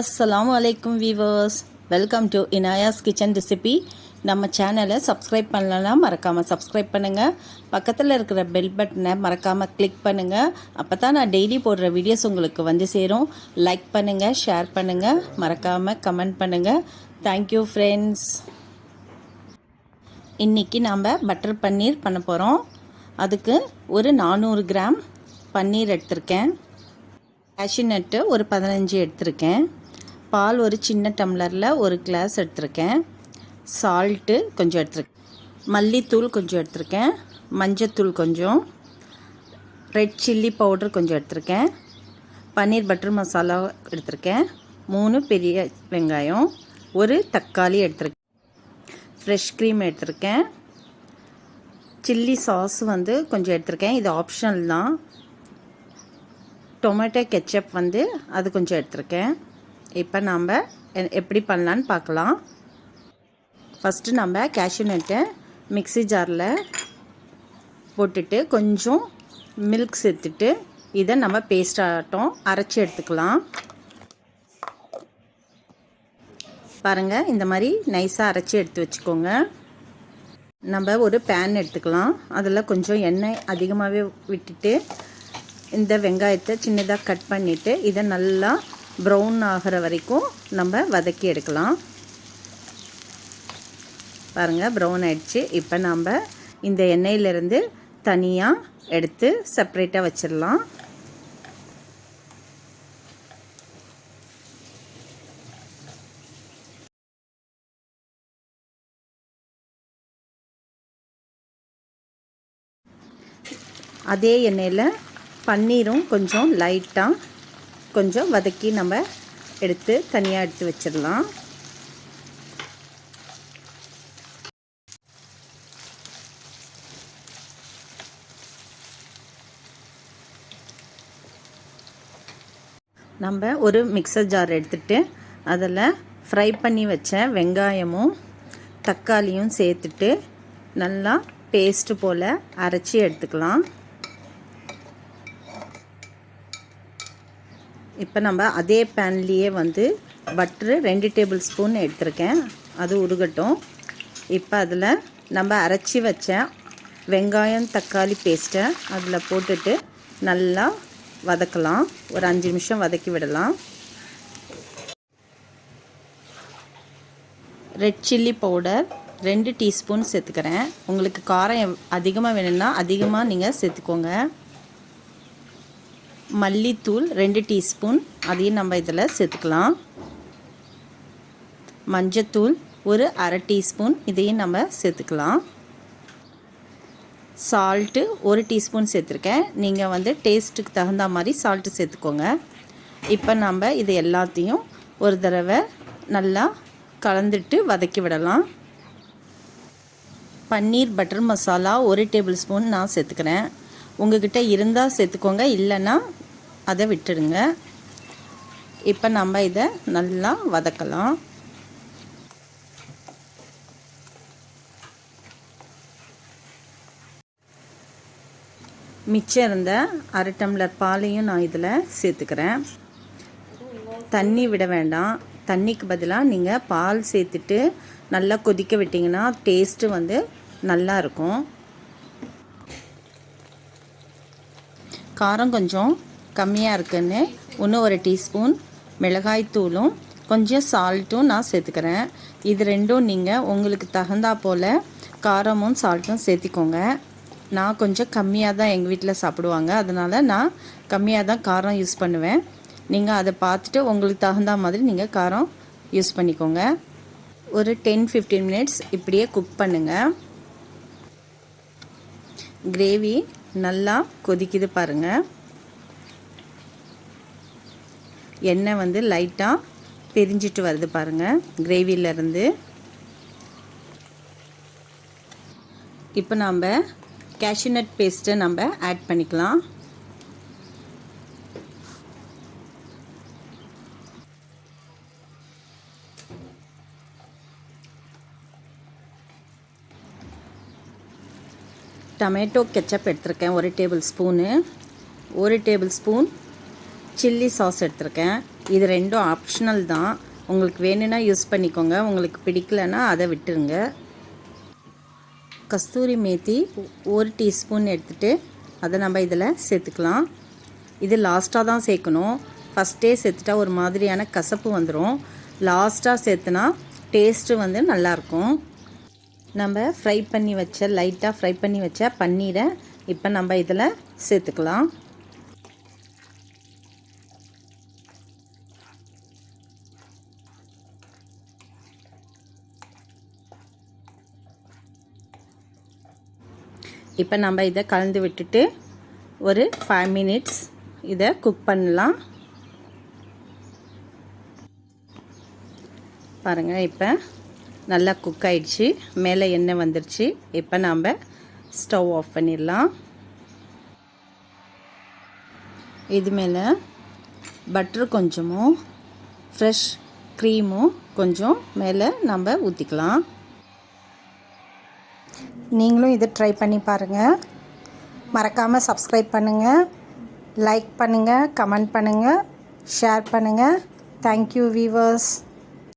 Assalamu alaikum viewers. Welcome to Inaya's kitchen recipe. நம்ம சேனலை subscribe பண்ணலனா மறக்காமல் சப்ஸ்கிரைப் பண்ணுங்கள். பக்கத்தில் இருக்கிற பெல் பட்டனை மறக்காமல் கிளிக் பண்ணுங்கள். அப்போ தான் நான் டெய்லி போடுற வீடியோஸ் உங்களுக்கு வந்து சேரும். லைக் பண்ணுங்கள், ஷேர் பண்ணுங்கள், மறக்காமல் கமெண்ட் பண்ணுங்கள். Thank you friends. இன்றைக்கி நாம் பட்டர் பன்னீர் பண்ண போகிறோம். அதுக்கு ஒரு 400 கிராம் பன்னீர் எடுத்திருக்கேன். கேஷ்யூ நட்டு ஒரு 15 எடுத்திருக்கேன். பால் ஒரு சின்ன டம்ளரில் ஒரு கிளாஸ் எடுத்திருக்கேன். சால்ட்டு கொஞ்சம் எடுத்துருக்கேன். மல்லித்தூள் கொஞ்சம் எடுத்திருக்கேன். மஞ்சத்தூள் கொஞ்சம், ரெட் சில்லி பவுடர் கொஞ்சம் எடுத்திருக்கேன். பன்னீர் பட்டர் மசாலா எடுத்திருக்கேன். 3 பெரிய வெங்காயம், ஒரு தக்காளி எடுத்திருக்கேன். ஃப்ரெஷ் க்ரீம் எடுத்திருக்கேன். சில்லி சாஸ் வந்து கொஞ்சம் எடுத்திருக்கேன், இது ஆப்ஷனல் தான். டொமேட்டோ கெச்சப் வந்து அது கொஞ்சம் எடுத்திருக்கேன். இப்போ நாம் எப்படி பண்ணலான்னு பார்க்கலாம். ஃபஸ்ட்டு நம்ம கேஷ்யூ நட்டை மிக்ஸி ஜாரில் போட்டுட்டு கொஞ்சம் மில்க் சேர்த்துட்டு இதை நம்ம பேஸ்டாட்டம் அரைச்சி எடுத்துக்கலாம். பாருங்கள், இந்த மாதிரி நைஸாக அரைச்சி எடுத்து வச்சுக்கோங்க. நம்ம ஒரு பேன் எடுத்துக்கலாம். அதில் கொஞ்சம் எண்ணெய் அதிகமாகவே விட்டுட்டு இந்த வெங்காயத்தை சின்னதாக கட் பண்ணிவிட்டு இதை நல்லா ப்ரௌன் ஆகிற வரைக்கும் நம்ம வதக்கி எடுக்கலாம். பாருங்கள், ப்ரௌன் ஆகிடுச்சு. இப்போ நம்ம இந்த எண்ணெயிலேருந்து தனியாக எடுத்து செப்ரேட்டாக வச்சிடலாம். அதே எண்ணெயில் பன்னீரும் கொஞ்சம் லைட்டாக கொஞ்சம் வதக்கி நம்ம எடுத்து தனியாக எடுத்து வச்சிடலாம். நம்ம ஒரு மிக்சர் ஜார் எடுத்துகிட்டு அதில் ஃப்ரை பண்ணி வச்ச வெங்காயமும் தக்காளியும் சேர்த்துட்டு நல்லா பேஸ்ட்டு போல் அரைச்சி எடுத்துக்கலாம். இப்போ நம்ம அதே பேன்லேயே வந்து பட்ரு 2 டேபிள் ஸ்பூன் எடுத்திருக்கேன், அது உருகட்டும். இப்போ அதில் நம்ம அரைச்சி வச்ச வெங்காயம் தக்காளி பேஸ்ட்டை அதில் போட்டுட்டு நல்லா வதக்கலாம். ஒரு 5 நிமிஷம் வதக்கி விடலாம். ரெட் சில்லி பவுடர் 2 டீஸ்பூன் சேர்த்துக்கிறேன். உங்களுக்கு காரம் அதிகமாக வேணும்னா அதிகமாக நீங்கள் சேர்த்துக்கோங்க. மல்லித்தூள் 2 டீஸ்பூன், அதையும் நம்ம இதில் சேர்த்துக்கலாம். மஞ்சத்தூள் ஒரு அரை டீஸ்பூன், இதையும் நம்ம சேர்த்துக்கலாம். சால்ட்டு 1 டீஸ்பூன் சேர்த்துருக்கேன். நீங்கள் வந்து டேஸ்ட்டுக்கு தகுந்த மாதிரி சால்ட்டு சேர்த்துக்கோங்க. இப்போ நம்ம இது எல்லாத்தையும் ஒரு தடவை நல்லா கலந்துட்டு வதக்கி விடலாம். பன்னீர் பட்டர் மசாலா 1 டேபிள் ஸ்பூன் நான் சேர்த்துக்கிறேன். உங்கள்கிட்ட இருந்தால் சேர்த்துக்கோங்க, இல்லைன்னா அதை விட்டுடுங்க. இப்போ நம்ம இதை நல்லா வதக்கலாம். மிச்சம் இருந்த அரை டம்ளர் பாலையும் நான் இதில் சேர்த்துக்கிறேன். தண்ணி விட வேண்டாம். தண்ணிக்கு பதிலாக நீங்கள் பால் சேர்த்துட்டு நல்லா கொதிக்க விட்டிங்கன்னா டேஸ்ட்டு வந்து நல்லா இருக்கும். காரம் கொஞ்சம் கம்மியாக இருக்குன்னு இன்னும் 1 டீஸ்பூன் மிளகாய் தூளும் கொஞ்சம் சால்ட்டும் நான் சேர்த்துக்கிறேன். இது ரெண்டும் நீங்கள் உங்களுக்கு தகுந்தா போல் காரமும் சால்ட்டும் சேர்த்திக்கோங்க. நான் கொஞ்சம் கம்மியாக தான் எங்கள் வீட்டில் சாப்பிடுவாங்க, அதனால் நான் கம்மியாக தான் காரம் யூஸ் பண்ணுவேன். நீங்கள் அதை பார்த்துட்டு உங்களுக்கு தகுந்த மாதிரி நீங்கள் காரம் யூஸ் பண்ணிக்கோங்க. ஒரு 10-15 மினிட்ஸ் இப்படியே குக் பண்ணுங்கள். கிரேவி நல்லா கொதிக்குது பாருங்கள். எண்ணெய் வந்து லைட்டாக பிரிஞ்சிட்டு வருது பாருங்கள் கிரேவியிலேருந்து. இப்போ நம்ம கேஷ்யூ நட் பேஸ்ட்டை நம்ம ஆட் பண்ணிக்கலாம். டொமேட்டோ கெச்சப் எடுத்திருக்கேன் 1 table spoon. 1 table spoon chilli sauce எடுத்திருக்கேன். இது ரெண்டும் ஆப்ஷனல் தான். உங்களுக்கு வேணும்னா யூஸ் பண்ணிக்கோங்க, உங்களுக்கு பிடிக்கலன்னா அதை விட்டுருங்க. கஸ்தூரி மேத்தி 1 டீஸ்பூன் எடுத்துகிட்டு அதை நம்ம இதில் சேர்த்துக்கலாம். இது லாஸ்ட்டாக தான் சேர்க்கணும். ஃபஸ்ட்டே சேர்த்துட்டா ஒரு மாதிரியான கசப்பு வந்துடும். லாஸ்ட்டாக சேர்த்துனா டேஸ்ட்டு வந்து நல்லாயிருக்கும். நம்ம லைட்டாக ஃப்ரை பண்ணி வச்ச பன்னீரை இப்போ நம்ம இதில் சேர்த்துக்கலாம். இப்போ நம்ம இதை கலந்து விட்டுட்டு ஒரு 5 மினிட்ஸ் இதை குக் பண்ணலாம். பாருங்கள், இப்போ நல்லா குக் ஆயிடுச்சு, மேலே எண்ணெய் வந்துடுச்சு. இப்போ நாம் ஸ்டவ் ஆஃப் பண்ணிடலாம். இது மேலே பட்டர் கொஞ்சமும் ஃப்ரெஷ் க்ரீமும் கொஞ்சம் மேலே நம்ம ஊற்றிக்கலாம். நீங்களும் இதை ட்ரை பண்ணி பாருங்கள். மறக்காமல் சப்ஸ்கிரைப் பண்ணுங்கள், லைக் பண்ணுங்கள், கமெண்ட் பண்ணுங்கள், ஷேர் பண்ணுங்கள். Thank you viewers.